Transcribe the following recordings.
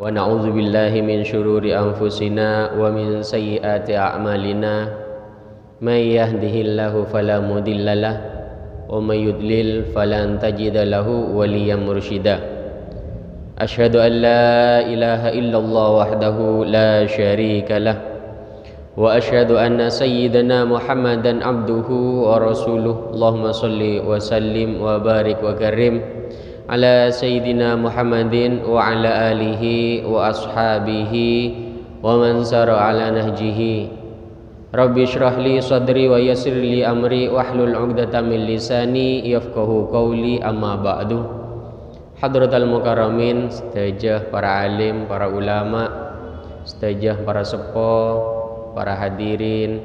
ونعوذ بالله من شرور أنفسنا ومن سيئات أعمالنا من يهده الله فلا مضل له ومن يضلل فلن تجد له وليا مرشدا أشهد أن لا إله إلا الله وحده لا شريك له وأشهد أن سيدنا محمدا عبده ورسوله اللهم صل وسلم وبارك وكرم على سيدنا محمد وعلى آله وأصحابه ومن سار على نهجه رب اشرح لي صدري ويسر لي أمري واحلل عقدة من لساني يفقه قولي أما بعد. Hadratul mukarramin, sedaya para alim, para ulama, sedaya para sepo, para hadirin,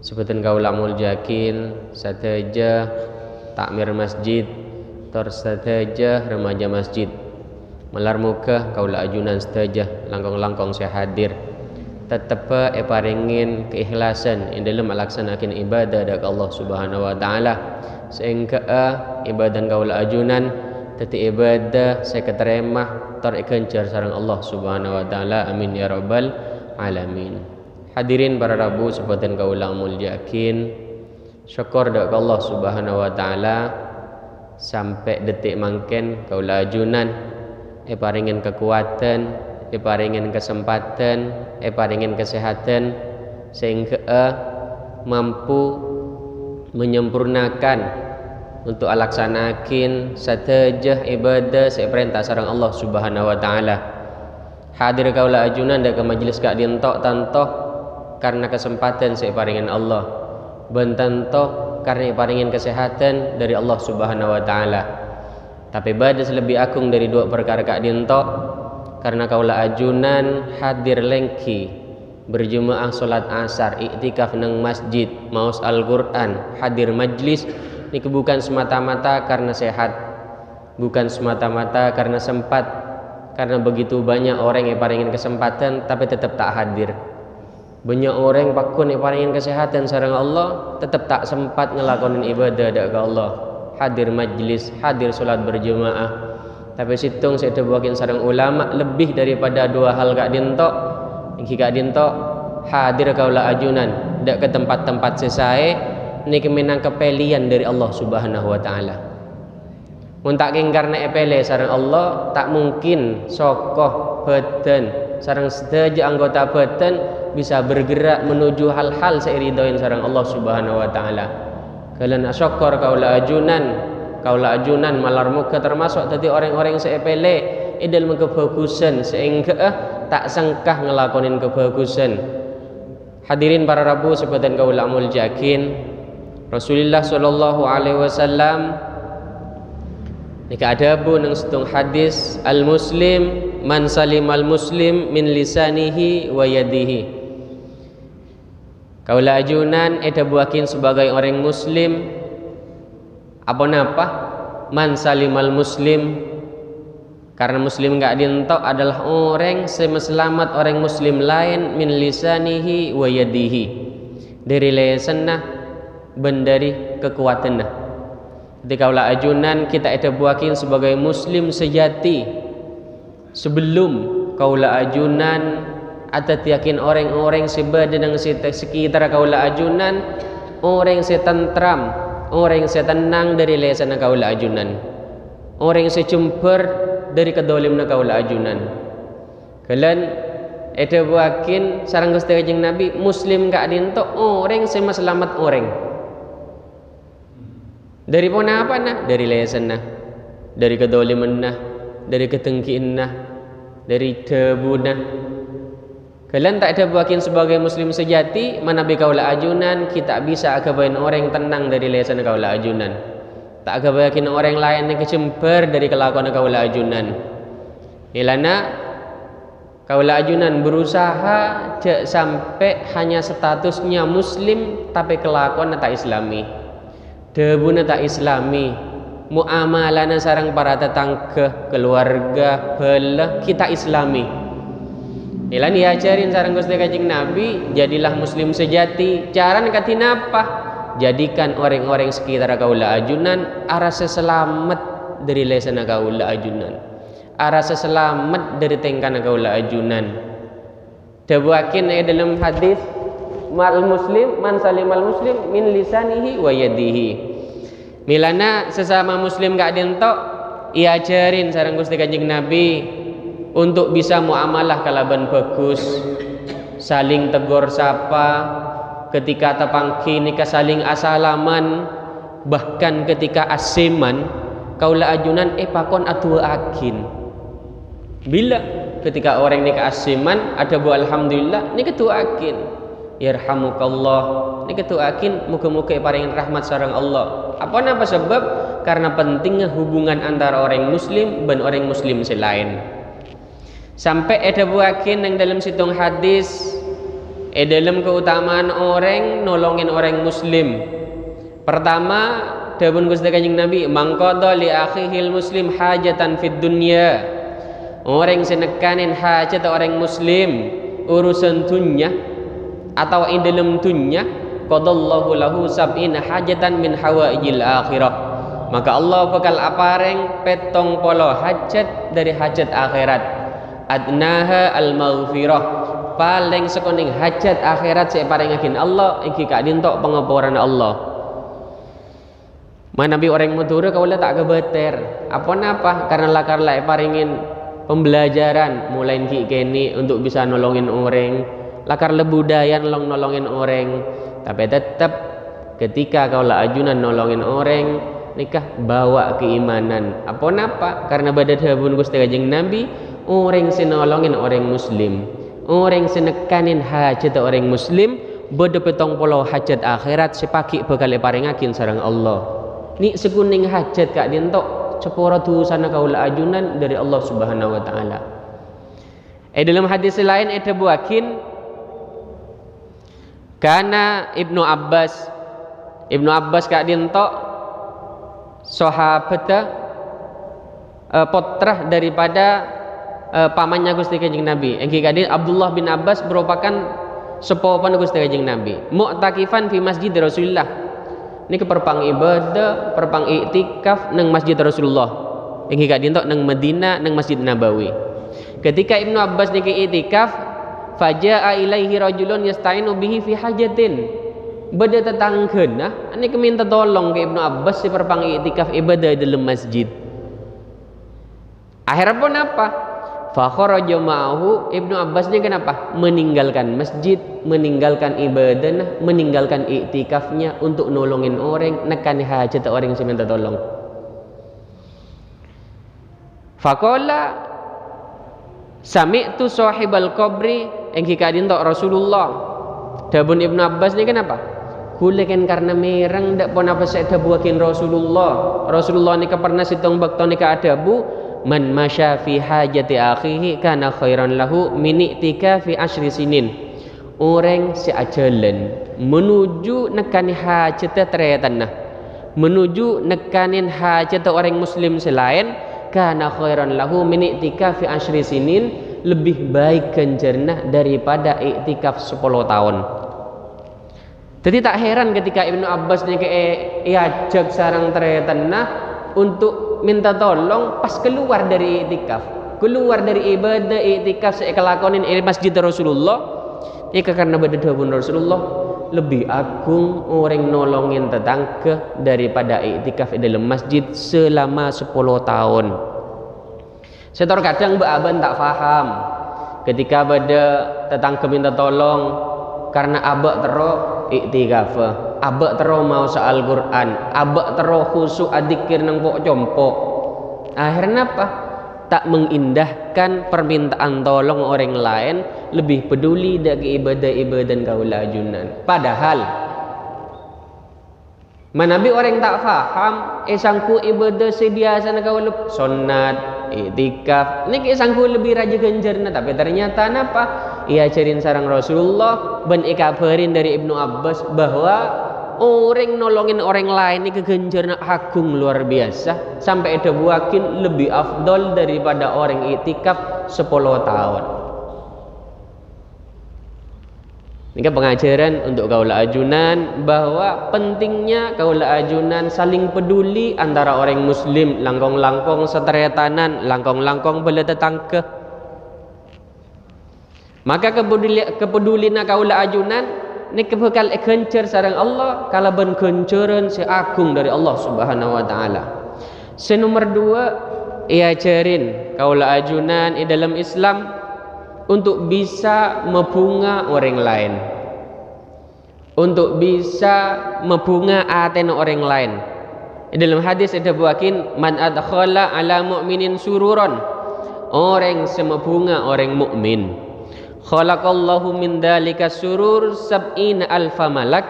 sebutan kaula muljakin, sedaya takmir masjid, tersedaja remaja masjid, melar muka kaula ajunan sedaya langkong-langkong saya hadir. Tetep paringin keikhlasan ing dalam melaksanakan ibadah dak Allah Subhanahu wa taala. Sehingga ibadah kaula ajunan teti ibadah saya keterima terkencar sareng Allah Subhanahu wa taala. Amin ya rabbal alamin. Hadirin para rabu sebutan kaula mulyakin, syukur dak Allah Subhanahu wa taala sampai detik mangken kaula ajunan paringin kekuatan, paringin kesempatan, paringin kesehatan sehingga mampu menyempurnakan untuk alaksanakin satajah ibadah seperintah sareng Allah Subhanahu wa taala. Hadir kaula ajunan dak ke majelis kak dientok tantoh karena kesempatan separingin Allah, bentantoh karena paringin kesehatan dari Allah Subhanahu wa taala. Tapi badas lebih agung dari dua perkara kak dintok karena kaula ajunan hadir lengki berjemaah salat asar, iktikaf nang masjid, maos Al-Qur'an, hadir majlis ini bukan semata-mata karena sehat, bukan semata-mata karena sempat, karena begitu banyak orang yang paringin kesempatan tapi tetap tak hadir. Banyak orang pakun yang paringin kesehatan sareng Allah tetap tak sempat ngelakonin ibadah dak ke Allah. Hadir majlis, hadir salat berjemaah. Tapi situng saya tebuakin sareng ulama lebih daripada dua hal kak dintok. Iki kak dintok hadir kaula ajunan dak ke tempat-tempat sesae niki menang kepelian dari Allah Subhanahu wa taala. Mun tak king karena epele sareng Allah tak mungkin sokoh badan sareng sedaya anggota badan bisa bergerak menuju hal-hal seiridoin sareng Allah Subhanahu wa taala. Kalian syukur kaula ajunan malar muka termasuk tadi orang-orang seepele idal kebagusan sehingga tak sengkah ngelakonin kebagusan. Hadirin para rabu sebutan kaula muljakin, Rasulullah sallallahu alaihi wasallam nika adabu nang setung hadis al-muslim man salimal muslim min lisanihi wa yadihi. Kaula ajunan eta buakin sebagai orang muslim apa napa man salimal muslim, karena muslim enggak dientok adalah orang selamat orang muslim lain min lisanihi wa yadihi, dari lisanna ben dari kekuatanna. Ketika kaula ajunan kita eta buakin sebagai muslim sejati sebelum kaula ajunan atat yakin orang-orang sebadan yang sekitar kaula ajunan orang setentram, orang setenang dari lisan kaula ajunan, orang secemper dari kedolimna kaula ajunan. Kalian eta buakin sareng Gusti Kanjeng Nabi muslim gak dinto orang sema selamat orang. Dari mana apa nah? Dari lisan nah, dari kedoliman nah, dari ketengkiin nah, dari debu nah. Kalian tak ada buakin sebagai muslim sejati manabi kaula ajunan kita bisa agabain orang tenang dari lisan kaula ajunan. Tak agabain orang lain yang kecemper dari kelakuan kaula ajunan. Ilana kaula ajunan berusaha sampai hanya statusnya muslim tapi kelakuan tak islami. Debuna tak islami, muamalana sarang para tetangga, keluarga, bala kita islami. Ilan diajarin sarang Gusti Kanjeng Nabi, jadilah muslim sejati. Caran katina apa? Jadikan orang-orang sekitar kaula ajunan arasa selamat dari lesana kaula ajunan. arasa selamat dari tengkana kaula ajunan. Dawakin dalam hadis mal muslim man salimal muslim min lisanihi wa yadihi. Milana sesama muslim gak dentok ia ajarin sareng Gusti Kanjeng Nabi untuk bisa muamalah kalaban bagus, saling tegur sapa, ketika tepangki nikah saling asalaman, bahkan ketika asiman kaula ajunan pakon atuakin. Bila ketika orang nikah asiman ada bu alhamdulillah nikah tuakin. Yarhamukallah nikah tuakin muga-muga paringin rahmat sareng Allah. Apa napa sebab? Karena pentingnya hubungan antara orang muslim dan orang muslim selain. Sampai ada buakin yang dalam situng hadis dalam keutamaan orang nolongin orang muslim. Pertama, dawuh Gusti Kanjeng Nabi, mangqadha li akhihil muslim hajatan fid dunya. Orang senekanin hajat orang muslim urusan dunya atau dalam dunya, qadallahu lahu sab'ina hajatan min hawaijil akhirah. Maka Allah bakal apareng petong polo hajat dari hajat akhirat. Adnaha al-maghfirah, paling sekoning hajat akhirat saya paringakin Allah iki kak dintok pengapuran Allah. Mana nabi orang Madura kaula tak kebeter apa napa karena lakar lai paringin pembelajaran mulai kini untuk bisa nolongin orang, lakar lebudayan nolongin orang, tapi tetap ketika kaula ajunan nolongin orang nikah bawa keimanan apa napa karena badat habun Gusti Kanjeng Nabi orang sinolongin orang muslim, orang sinekanin hajat orang muslim bodo petong polo hajat akhirat sepaki bakal paringakin sareng Allah. Ni sekuning hajat kak dintok cepora sana kaula ajunan dari Allah Subhanahu wa taala. Dalam hadis lain ada buakin karena Ibnu Abbas kak dintok sahabat putra daripada pamannya Gusti Kanjeng Nabi. Engki kadin Abdullah bin Abbas merupakan sepupuan Gusti Kanjeng Nabi. Mu'takifan fi masjid Rasulullah. Ini perpang ibadah, perpang iktikaf nang masjid Rasulullah. Engki kadin tok nang Madinah nang Masjid Nabawi. Ketika Ibnu Abbas niki iktikaf, faja'a ilaihi rajulun yasta'inu bihi fi hajatin. Beda tetanggeuna, ini minta tolong ke Ibnu Abbas si perpang iktikaf ibadah dalam masjid. Akhirnya pun apa? Fakharaja ma'ahu, Ibnu Abbas ini kenapa? Meninggalkan masjid, meninggalkan ibadah, meninggalkan iktikafnya untuk nolongin orang, nekani hajat orang yang minta tolong. Faqala sami'tu sahibal qabri engki kadin tok Rasulullah. Dabun Ibnu Abbas ini kenapa? Kulekan karena merang dak pun apa saya dabuakin Rasulullah. Rasulullah ni pernah situng bakto ni ka adabu man masya fi hajati akhihi kana khairan lahu min i'tikafi asyri sinin. Orang si ajalan menuju nekani hajat teretanah, menuju nekanin hajat orang muslim selain kana khairan lahu min i'tikafi asyri sinin, lebih baik ganjarna daripada i'tikaf 10 tahun. Jadi tak heran ketika Ibnu Abbas ni ajak sarang teretanah untuk minta tolong pas keluar dari i'tikaf, keluar dari ibadah i'tikaf saya kelakonin di masjid Rasulullah. Ini karena beda pun Rasulullah lebih agung orang nolongin tetangga daripada i'tikaf di dalam masjid selama 10 tahun. Saya kadang Mbak Aban tak faham ketika beda tetangga minta tolong karena abak tero i'tikaf, abak tero mau soal Quran, abak tero khusyuk adzikir nang pok compok. Akhirnya apa? Tak mengindahkan permintaan tolong orang lain, lebih peduli dari ibadah-ibadah kaula ajunan. Padahal manabi orang tak faham sangku ibadah sebiasa na kaula sunat, i'tikaf. Niki sangku lebih raja ganjarna, tapi ternyata napa? Ia ajarin sarang Rasulullah ben ikabarin dari Ibnu Abbas bahwa orang nolongin orang lain ini kegenjarna agung luar biasa sampai ada buakin lebih afdol daripada orang i'tikaf 10 tahun. Ini pengajaran untuk kaula ajunan bahwa pentingnya kaula ajunan saling peduli antara orang muslim, langkong-langkong seteretanan, langkong-langkong bela tetangga. Maka kepedulian kaula ajunan ni kebekal kencer sareng Allah kalau ben kenceran si agung dari Allah Subhanahu wa taala. Nomor 2, ia ajarin kaula ajunan di dalam Islam untuk bisa membunga orang lain, untuk bisa membunga aten orang lain. Dalam hadis ada buakin man adkhala ala mu'minin sururan, orang semebunga orang mukmin, khalaqallahu min dalika surur sab'ina alfa malak,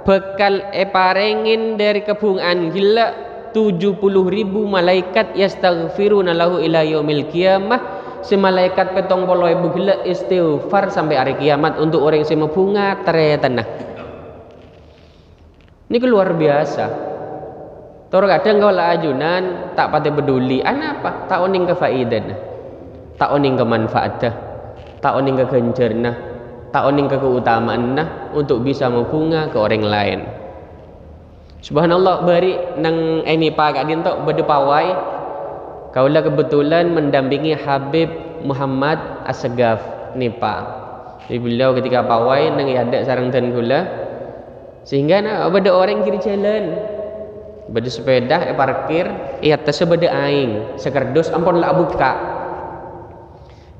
bekal parengin dari kebungaan gila 70.000 malaikat yastaghfiruna lahu ila yaumil qiyamah. Semalaikat 70.000 gila istighfar sampai hari kiamat untuk orang yang bunga teretanah. Ini luar biasa. Toro kadang kalau ajunan tak pati peduli, apa? Tak oning kefaidan, tak oning kemanfaatan, tak oning kegencerna, tak oning keutamaan untuk bisa membunga ke orang lain. Subhanallah, bari nang ini pak dinto bedepawai. Kaulah kebetulan mendampingi Habib Muhammad Assegaf Nipa. Jadi beliau ketika pawai nang ada sarang dan gula, sehingga ada orang kiri jalan, beda sepeda parkir, atas beda aing, sekerdus ampun lah buka.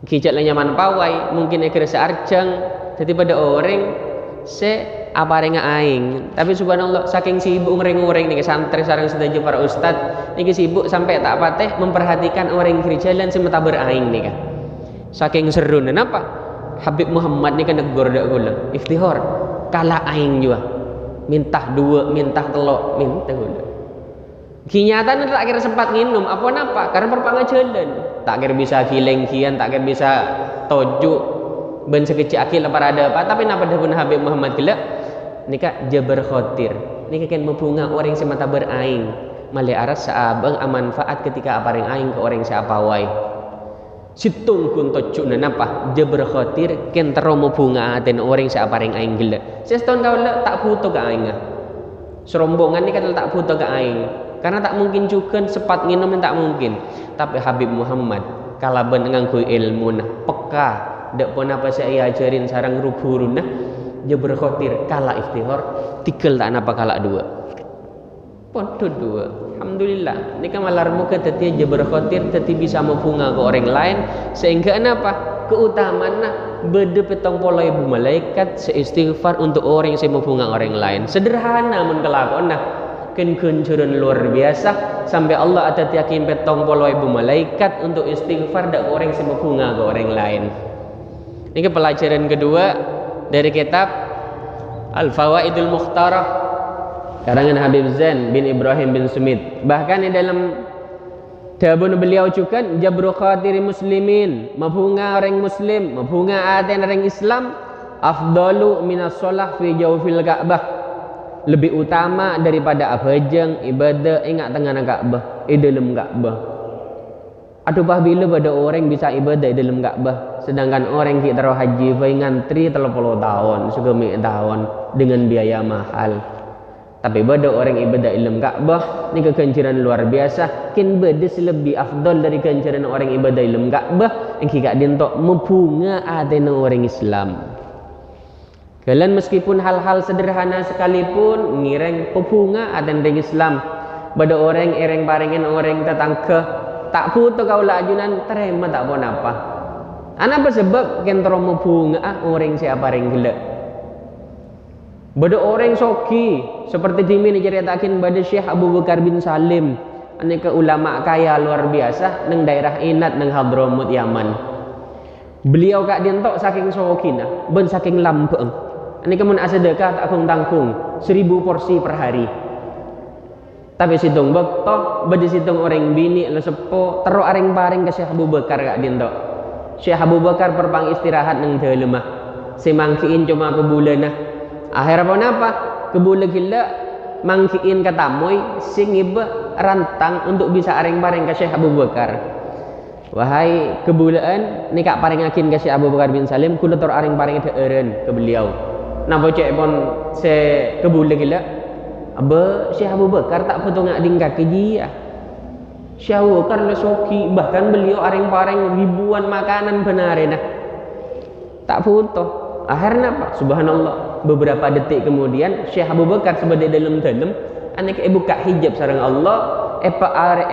Kijak lah nyaman pawai, mungkin kerasa arjang, jadi pada orang se apa renga aing. Tapi subhanallah saking sibuk ngoreng-ngoreng nih santri sarang sedaya para ustad niki sibuk sampai tak pateh memperhatikan orang kiri jalan semeta beraing nih kan. Saking seru kenapa? Habib Muhammad nih kan negor dak gula. Iftihar kala aing juga. Minta dua, minta telok, minta gula. Kinyatan tak kira sempat nginum apa napa? Karena perpanga jalan. Tak kira bisa kileng kian, tak kira bisa tojuk ben sekecil akil para ada apa, tapi napa dah pun Habib Muhammad gila nika jabar khotir nika kan membunga orang semata beraing male aras saabang amanfaat ketika aparing aing ke orang siapawai situng kun tocuna napa jabar khotir ken tero membunga aten orang siaparing aing gila seston kaula tak butuh ke aing serombongan ni kan tak butuh ke aing karena tak mungkin juga sepat nginum tak mungkin, tapi Habib Muhammad kalaban nganggo ilmu nah peka dak pun apa saya ajarin sarang guru nah dia berkhotir kala iftihar tikel tak napa kala dua pon dua. Alhamdulillah ini kan malar muka tadi dia berkhotir tadi bisa membunga ke orang lain sehingga apa keutamaan nah beda 70.000 malaikat seistighfar untuk orang yang membunga orang lain. Sederhana mun kelakon nah kencenceran luar biasa sampai Allah ada yakin 70.000 malaikat untuk istighfar dak orang yang membunga ke orang lain. Ini pelajaran kedua dari kitab Al-Fawaidul Mukhtarah karangan Habib Zain bin Ibrahim bin Sumit. Bahkan di dalam dabun beliau juga jabru khatiri muslimin, membunga orang muslim, membunga aten orang Islam afdalu minas shalah fi jawfil Ka'bah, lebih utama daripada abajang ibadah ingat tengah Ka'bah di dalam Ka'bah. Aduh bah bila pada orang bisa ibadah di dalam Ka'bah sedangkan orang kita taruh haji bayi ngantri 30 tahun segemi tahun dengan biaya mahal. Tapi pada orang ibadah di dalam Ka'bah ini kekenciran luar biasa kin bedes lebih afdal dari kekenciran orang ibadah di dalam Ka'bah yang kita dintok membunga adena orang Islam. Kalian meskipun hal-hal sederhana sekalipun ngireng pebunga adena orang Islam pada orang ereng paringin orang tetangga tak putu kaula ajunan terima tak pun apa. Apa sebab kentro membunga orang siapa ring gila. Bada orang soki seperti dimi diceritakan pada Syekh Abu Bakar bin Salim, aneka ulama kaya luar biasa neng daerah Inat neng Hadramut Yaman. Beliau kak dientok saking sokina, ben saking lambeng. Aneka mun asedekah tak tanggung 1000 porsi per hari. Tapi situng bekto, bade situng orang bini lo sepo, terus aring paring ke Syekh Abu Bakar kak dinto. Syekh Abu Bakar perpang istirahat neng dalemah. Semangkiin cuma kebulanah. Akhir apa? Kebulan gila mangkiin katamoy sing iba rantang untuk bisa aring paring ke Syekh Abu Bakar. Wahai kebulaan, ni kak paring akin ke Syekh Abu Bakar bin Salim, kula terus aring paring deureun ke beliau. napa cek pon se kebule gila Aba Syekh Abu Bakar tak petungak dingkak dia. Syekh Abu Bakar lesoki, bahkan beliau areng-pareng ribuan makanan benar nah. Tak foto. Akhirnya apa? Subhanallah. Beberapa detik kemudian Syekh Abu Bakar sebagai dalam-dalam anak buka hijab sareng Allah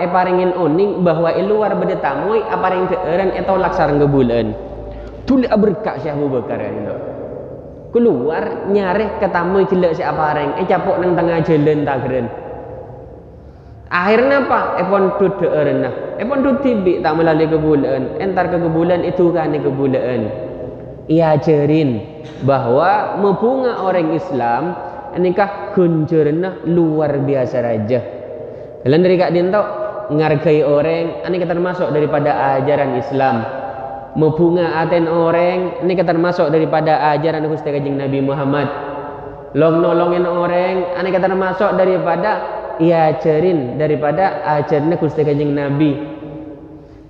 paringin oning bahwa luar bade tamoy aparing teueuran eta laksareng gebuleun. Tuli berkah Syekh Abu Bakar itu. Keluar nyareh ketamu jelek si apareng capok nang tengah jalan tagren akhirnya apa epon dudeureun nah epon tibi tak melalui kebulaan entar ke kebulaan itu kan kebulaan ia ajarin bahwa membunga orang Islam nikah gunjurna luar biasa raja kalian dari kak dinto ngargai orang ini termasuk daripada ajaran Islam membunga aten orang ini termasuk daripada ajaran Gusti Kanjeng Nabi Muhammad long nolongin orang ini termasuk daripada iajarin daripada ajaran Gusti Kanjeng Nabi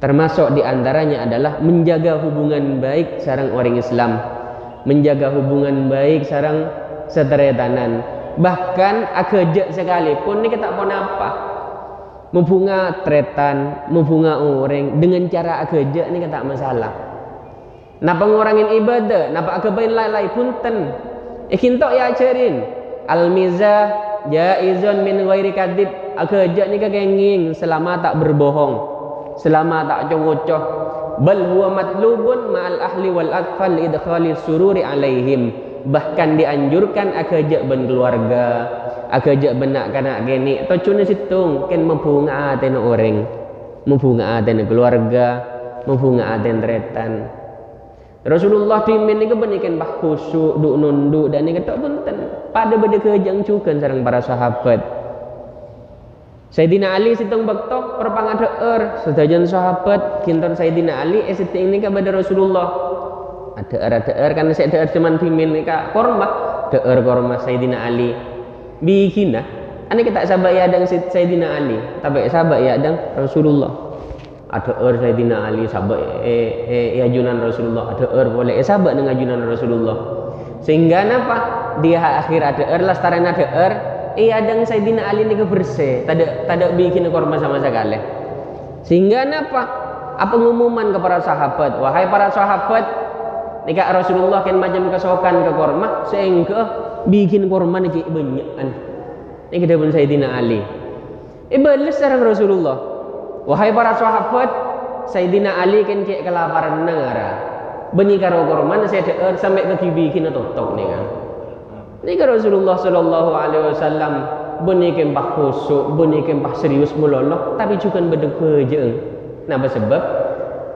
termasuk diantaranya adalah menjaga hubungan baik sareng orang Islam menjaga hubungan baik sareng seteretanan bahkan agak sekalipun ini kita pun apa membunga tretan, membunga orang dengan cara agak ini kata masalah. Napa ngurangin ibadah, napa agabain lalai punten. Ikintok ya ajarin. Al-mizah jaizun min ghairi kadib. Agak ni kegenging selama tak berbohong, selama tak cocoh. Bal huwa matlubun ma'al ahli wal atfal idkhali sururi alaihim. Bahkan dianjurkan agak ben keluarga. Agak benak kanak geni atau cuna situng kan membunga aten orang membunga aten keluarga membunga aten tretan Rasulullah dimin ni kebenikan bah khusuk duk nunduk dan ni ketok punten pada beda kejang cukan sareng para sahabat Sayyidina Ali situng baktok perpangadeer sedajan sahabat kinton Sayyidina Ali siting ni kepada Rasulullah ada kan saya ada cuman dimin ni ka korma deer korma Sayyidina Ali bikina ane kita sahabat ya adang Sayyidina Ali tapi sahabat ya adang Rasulullah ada Sayyidina Ali sahabat ajunan Rasulullah ada boleh sahabat dengan ajunan Rasulullah sehingga napa dia akhir ada lastaran ada adang Sayyidina Ali ni bersih tak bikin korban sama sekali sehingga napa apa pengumuman kepada sahabat wahai para sahabat nikah Rasulullah kan macam kesokan ke korma sehingga bikin korban iki banyakan ini kita pun Sayyidina Ali balas sareng Rasulullah wahai para sahabat Sayyidina Ali kan cek kelaparan negara benyi karo korban saya deer sampai ke bikin totok nih kan ini Rasulullah sallallahu alaihi wasallam benyi kempah khusuk benyi kempah serius meloloh tapi juga beda kejeung napa sebab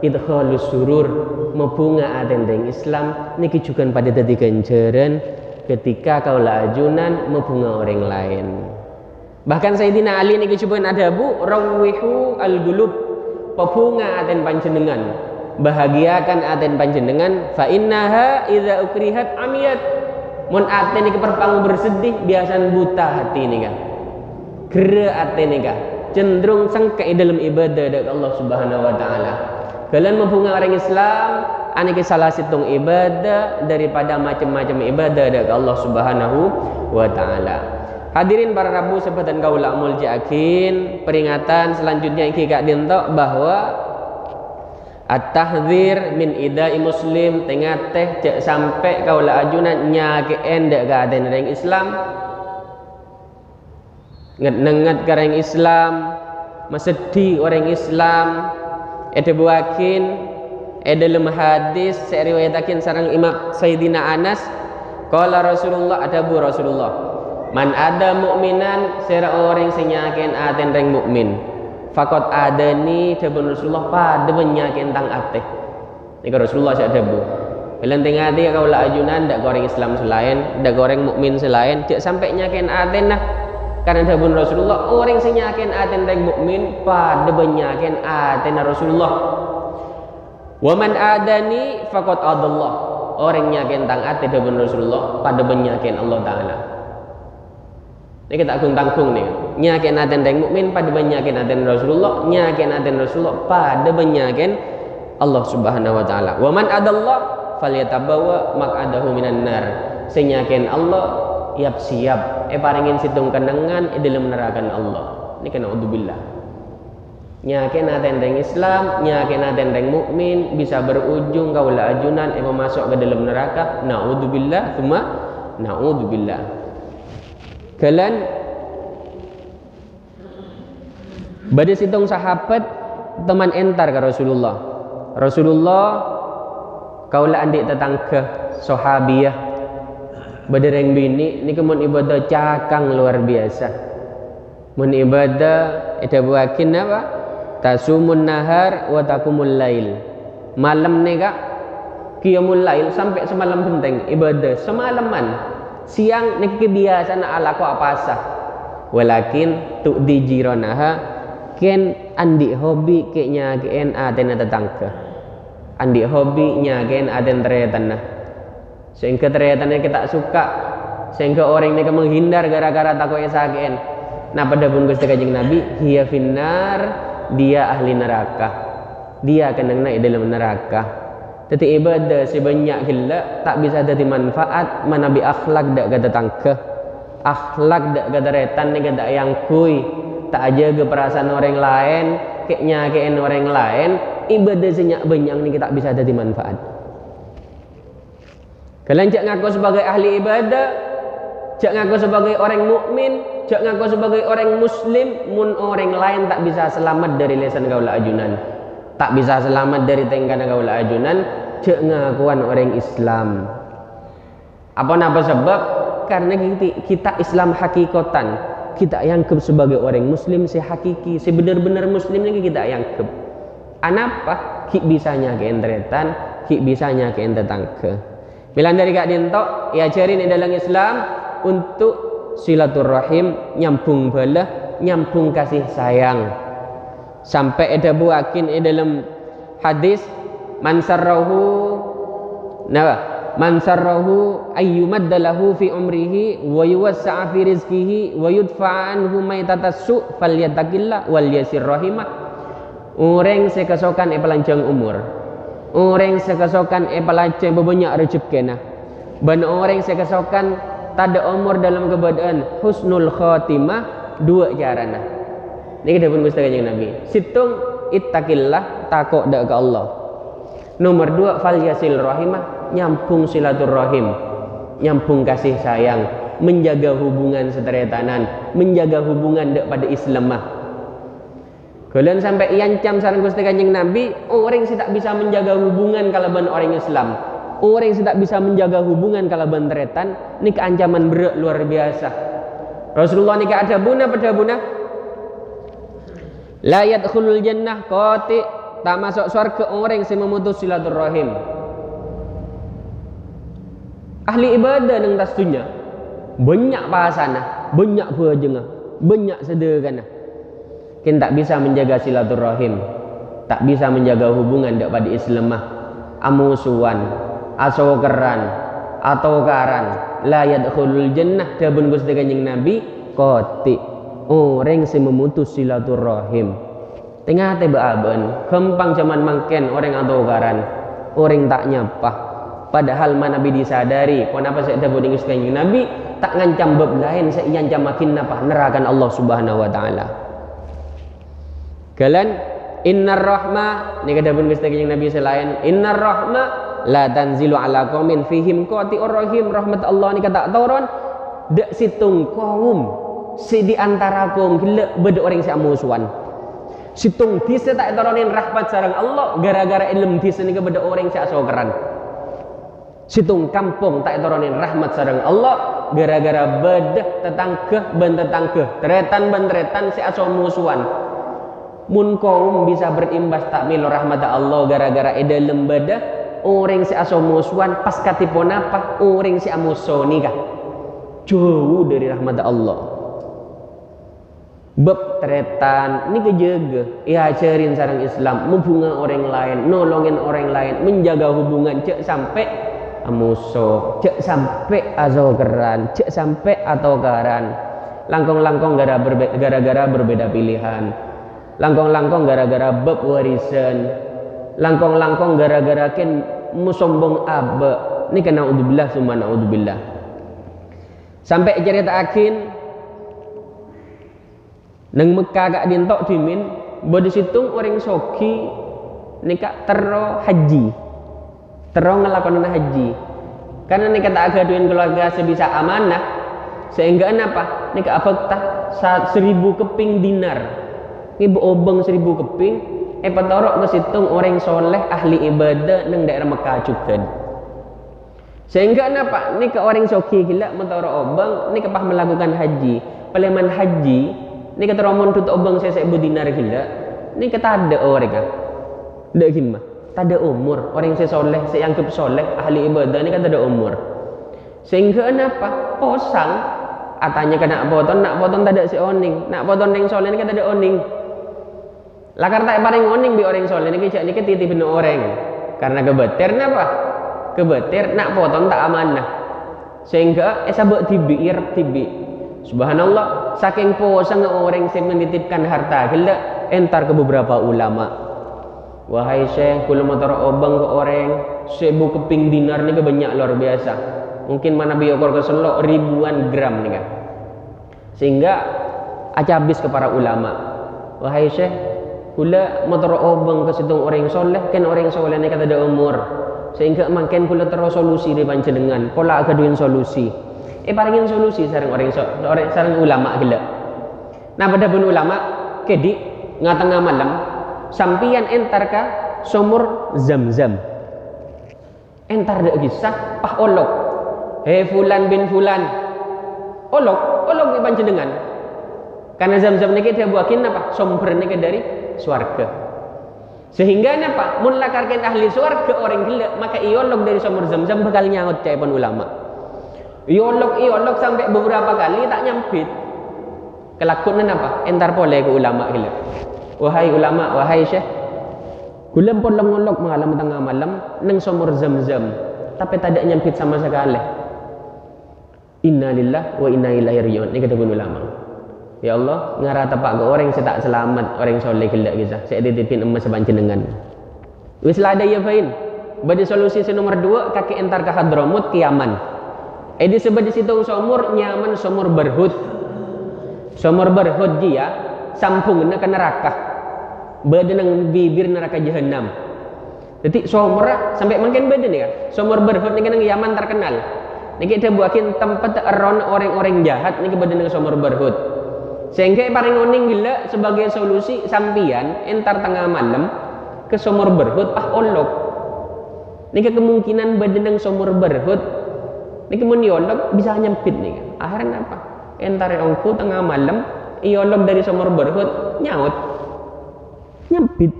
idkhalus surur membunga adendeng Islam niki juga pada dadi ganjaran ketika kau ajunan membunga orang lain bahkan Sayyidina Ali ini coba ada bu rawihu al-gulub pebunga aten panjenengan bahagiakan aten panjenengan fa innaha idza ukrihat amiyat mun aten iki perpang bersedih biasan buta hati ini kan gere aten ini kan cenderung sengke dalam ibadah dari Allah Subhanahu wa taala kalian membunga orang Islam aniki salah situng ibadah daripada macam-macam ibadah dari Allah Subhanahu wa taala. Hadirin para rabu sebatan kaula muljakin, peringatan selanjutnya iki kak dintok bahwa at-tahdzir min idai muslim tengah teh cek sampai kaula ajunan nyakeen dek gaden orang Islam. Nget-nenget kareng Islam, mesedih orang Islam, buakin dalam hadis saya riwayatakin sareng Imam Sayyidina Anas qala Rasulullah ada bu Rasulullah man ada mukminan sira orang sing nyaken aten reng mukmin fakot adani debun Rasulullah pada menyaken tang ateh nika Rasulullah sak debu Belenting hati kaula ajunan dak goreng Islam selain dak goreng mukmin selain cek sampai nyaken aten nah karena debun Rasulullah orang sing nyaken aten reng mukmin pada menyaken aten Rasulullah waman adani faqad adallah orang nyaken tang ate debun Rasulullah pada benyaken Allah taala ini kita tanggung nih nyaken aten deng mukmin pada benyaken aten Rasulullah nyaken aten Rasulullah pada benyaken Allah Subhanahu wa taala waman adallah falyatabawa maq'adahu minan nar senyakin Allah yap siap paringin situng kenangan dalam nerakan Allah ini kena udzubillah nyakin atendeng Islam nyakin atendeng mukmin bisa berujung kaula ajunan masuk ke dalam neraka naudzubillah tsumma naudzubillah kalian badai situng sahabat teman entar ke Rasulullah kaula andik tetangga sahabiyah badereng bini ni kemun ibadah cakang luar biasa mun ibadah ada buakin apa tasumun nahar wa takumul lail malam ni kak qiyamul lail sampai semalam penting ibadah semalaman siang ni kebiasaan ala ko apasa walakin tu di jiranaha ken andi hobi keknya ken aten tetangga andi hobi nya ken aten tretan sehingga tretannya kita suka sehingga orang ini menghindar gara-gara takut esaken nah pada pun Gusti Kanjeng Nabi hiya finnar dia ahli neraka dia akan naik dalam neraka tetapi ibadah sebanyak gila tak bisa jadi manfaat manabi akhlak dak kata tangke akhlak dak kata retan ni kata yang kui tak jaga perasaan orang lain keknya keken orang lain ibadah senyak banyak ni tak bisa jadi manfaat kalian cak ngaku sebagai ahli ibadah cak ngaku sebagai orang mukmin cak ngaku sebagai orang muslim mun orang lain tak bisa selamat dari lesan gaula ajunan tak bisa selamat dari tengkana gaula ajunan cak ngakuan orang Islam apa sebab karena kita Islam hakikatan kita anggap sebagai orang muslim sehakiki sebenar-benar muslim ini kita anggap anapa ki bisanya ke entretan ki bisanya ke tetangga bilang dari kak dintok ya cari di dalam Islam untuk silaturahim nyambung balah nyambung kasih sayang sampai ada buakin dalam hadis mansarrahu ayyumaddalahu fi umrihi wa yuwassa'a fi rizqihi wa yudfa'a anhu maitatassu falyattaqillah wal yasir rahimah orang sekesokan pelanjang umur orang sekesokan pelanjang banyak rezeki ban orang sekesokan tak ada umur dalam keadaan husnul khatimah dua carana ini kita pun Gusti Kanjeng Nabi situng ittaqillah takut dak ke Allah nomor dua fal yasil rahimah nyambung silaturahim nyambung kasih sayang menjaga hubungan seteretanan menjaga hubungan dak pada Islamah kalian sampai iancam sareng Gusti Kanjeng Nabi orang yang tak bisa menjaga hubungan kalaban orang Islam orang yang tak bisa menjaga hubungan kalaban teretan ini keancaman berat luar biasa Rasulullah ini ada buna pada buna la yadkhulul jannah qati tak masuk surga orang yang memutus silaturahim ahli ibadah nang tasdunya banyak bahasana banyak bajengah banyak sederhana kan tak bisa menjaga silaturahim tak bisa menjaga hubungan pada Islamah amusuan asokeran atau karan la yadkhulul jannah dabun Gusti Kanjeng Nabi qati orang yang memutus silaturahim tengah tebaaban kempang zaman mangken orang atau karan orang tak nyapa padahal mana Nabi disadari kenapa saya dabun Gusti Kanjeng Nabi tak ngancam bab lain saya ngancam makin apa nerakan Allah Subhanahu wa taala kalian innar rahmah ni kata pun Gusti Kanjeng Nabi selain innar rahmah la tanzilu ala qaumin fihim qati'ur rahim rahmat Allah ni kata tauron dak situng kaum si di antara kaum gila beda orang si amusuan situng di tak tauronin rahmat sareng Allah gara-gara ilmu di sini ke beda orang si asokeran situng kampung tak tauronin rahmat sareng Allah gara-gara beda tetangga ban tetangga teretan ban teretan si asomusuan mun kaum bisa berimbas takmil rahmat Allah gara-gara eda lembada orang si asomusuan pas katipon apa orang si amusoni kah jauh dari rahmat Allah bab teretan ini kejaga ya ajarin sarang Islam menghubungi orang lain nolongin orang lain menjaga hubungan cek sampai amuso cek sampai azokeran cek sampai atokaran langkong-langkong gara-gara berbeda pilihan langkong-langkong gara-gara bab warisan langkong-langkong gara-gara ken musombong abe ini kena naudzubillah summa naudzubillah Sampai cerita akin nang Mekah gak dintok dimin bodi situng orang soki nikah tero haji tero ngelakonan haji karena nikah tak agaduin keluarga sebisa amanah sehingga apa nikah abakta 1000 keping dinar ibu obeng 1000 keping patorok ke situng orang soleh ahli ibadah nang daerah Mekah juga sehingga apa nikah orang soki gila mentorok obeng nikah pah melakukan haji peleman haji nikah teromon tut obeng saya dinar gila nikah tak ada orang kan ndak gimana tak ada umur orang yang soleh saya anggap soleh ahli ibadah ini kan tak ada umur sehingga apa posang atanya kena potong tak ada si oning nak potong yang soleh ini kan tak ada oning lakar tak paling oning bi orang soleh ini kecak ini titipin orang karena kebetir apa kebetir nak potong tak amanah sehingga sabuk tibi irap tibi subhanallah saking posang orang yang menitipkan harta gila entar ke beberapa ulama wahai syekh kula motor obang ke orang 1000 keping dinar ni ke banyak luar biasa mungkin mana biokor ke selok ribuan gram ni kan sehingga aja habis ke para ulama wahai syekh kula motor obang ke situng orang soleh kan orang soleh ni kata ada umur sehingga makin kula terus solusi di panjenengan pola agaduin solusi paringin solusi sareng orang sareng ulama gila nah pada pun ulama kedi ngatengah malam sampian entar ka sumur zam-zam entar dak kisah pah olok fulan bin fulan olok di panjenengan karena zam-zam niki dia buakin apa sumber niki dari swarga sehingga apa mun lakarkan ahli swarga orang gila maka iolok dari sumur zam-zam bakal nyaut cai pun ulama iolok sampai beberapa kali tak nyampit kelakuan apa entar pole ke ulama gila wahai ulama wahai syekh kula pun ngolok malam tengah malam nang sumur zam-zam tapi tak ada nyampit sama sekali inna lillah wa inna ilaihi rajiun ni kata pun ulama ya Allah ngara tapak ke orang saya tak selamat orang soleh gila kisah saya titipin emas sepanjenengan wis lah ada ya fain bagi solusi nomor 2 kaki entar ke Hadramut Yaman di sebelah di situ sumur nyaman sumur berhud dia sampungna ke neraka badan bibir neraka jahanam jadi sumur sampai makin badan ya sumur berhud ni kan Yaman terkenal ni kita buatin tempat around orang-orang jahat ni badan sumur berhud sehingga paling uning gila sebagai solusi sampian entar tengah malam ke sumur berhud olok ni kemungkinan badan sumur berhud ini kemudian iolog bisa nyempit nih kan. Akhirnya apa? Entar ongku tengah malam iolog dari sumur berhut nyaut nyempit.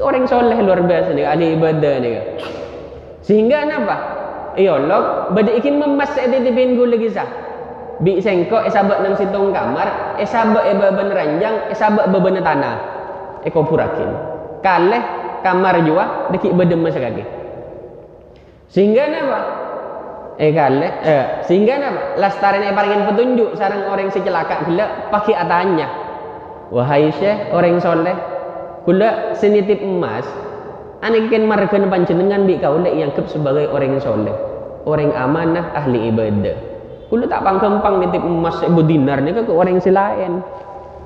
Orang soleh luar biasa nih ahli ibadah nih kan. Sehingga apa? Iolog bade ikin memas editipin gue lagi sah. Bi sengko esabak nang situng kamar, esabak beban ranjang, esabak beban tanah. Eko purakin. Kaleh kamar jua dekik bedem masa kaki. Sehingga apa? Sehingga apa? Lastarin paringin petunjuk sarang orang secelaka gila pakai atanya. Wahai syekh orang soleh, gula senitip emas, anikin margan panjenengan bi kaula yang kep sebagai orang soleh, orang amanah ahli ibadah. Gula tak pangkempang nitip emas 1000 dinar ni ke orang selain.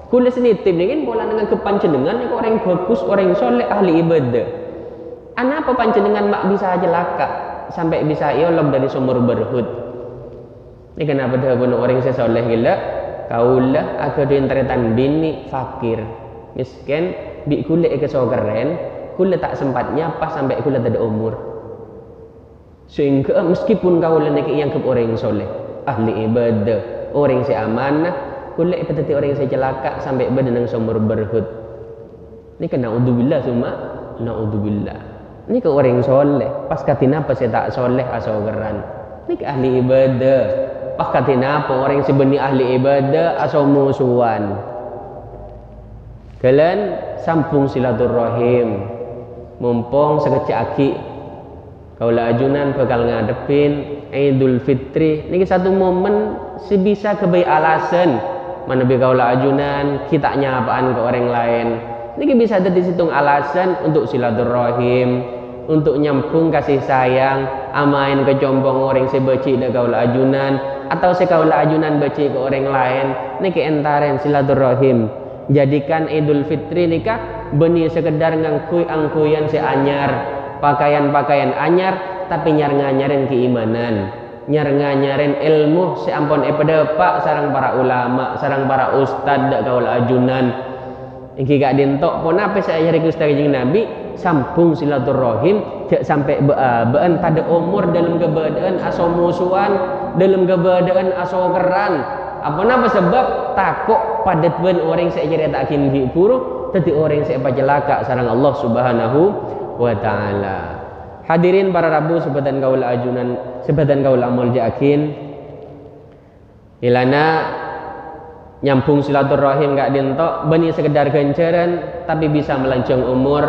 Gula senitip ni kan pola dengan kepanjenengan ni orang bagus, orang soleh ahli ibadah. Apa panjenengan mak bisa celaka? Sampai bisa iolog dari sumur berhud. Ini kenapa dah bunuh orang sesoleh gila? Kaulah aku diintretan bini fakir, miskin, bi kule ke sogeren, kule tak sempatnya pas sampai kule tak ada umur. Sehingga meskipun kaulah nak yang ke orang soleh, ahli ibadah, orang seamanah, kule petati orang secelaka sampai badan sumur berhud. Ini kena naudzubillah semua, naudzubillah. Ini ke orang soleh, pas katina apa saya tak soleh asal geran. Ini ke ahli ibadah, pas katina apa orang sebeni ahli ibadah asal musuhan. Kalian sampung silaturahim, mumpung sekecil aki, kaulah ajunan bakal ngadepin Idul Fitri. Ini satu momen sebisa kebaik alasan mana bi kaulah ajunan kita nyapaan ke orang lain. Ini bisa ada di situng alasan untuk silaturahim. Untuk nyambung kasih sayang amain kecombong orang sebeci dak gaul ajunan atau sekaula ajunan baca ke orang lain niki entaren silaturahim. Jadikan Idul Fitri nikah benih sekedar ngangkui angkuyan seanyar, pakaian-pakaian anyar, tapi nyarin keimanan, nyarin ilmu seampun pedepak sarang para ulama, sarang para ustad dak kaula ajunan. Iki gak dintok pun apa saya ajari Gusti Kanjeng Nabi sampung silaturahim jak sampai bean pada umur dalam keberadaan aso musuhan, dalam keberadaan aso keran. Apa sebab takut pada tuan orang saya jadi tak kini buruk, tetapi orang saya pacelaka sarang Allah Subhanahu wa taala. Hadirin para rabu sebatan kaul ajunan, sebatan kaul amal jakin. Ilana nyampung silaturahim gak dintok, bani sekedar kencaran tapi bisa melancong umur,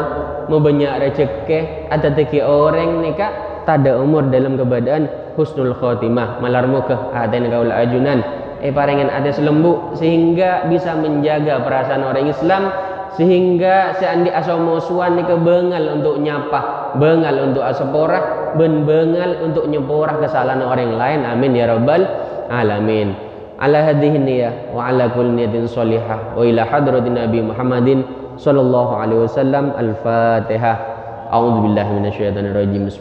mau banyak rezeki, ada teki orang nikah tak ada umur dalam keadaan husnul khotimah, malarmu ke aden kaul ajunan. Parengan ada selembut sehingga bisa menjaga perasaan orang Islam, sehingga seandi asal musuhan ni kebengal untuk nyapa, bengal untuk asaporah, bengal untuk nyeporah kesalahan orang lain. Amin ya rabbal alamin. Ala hadhihi niyah wa ala kulli niyatin salihah wa ila hadratin Nabi Muhammadin sallallahu alaihi wasallam. Al-Fatihah. A'udzubillahi minasyaitonir rajim.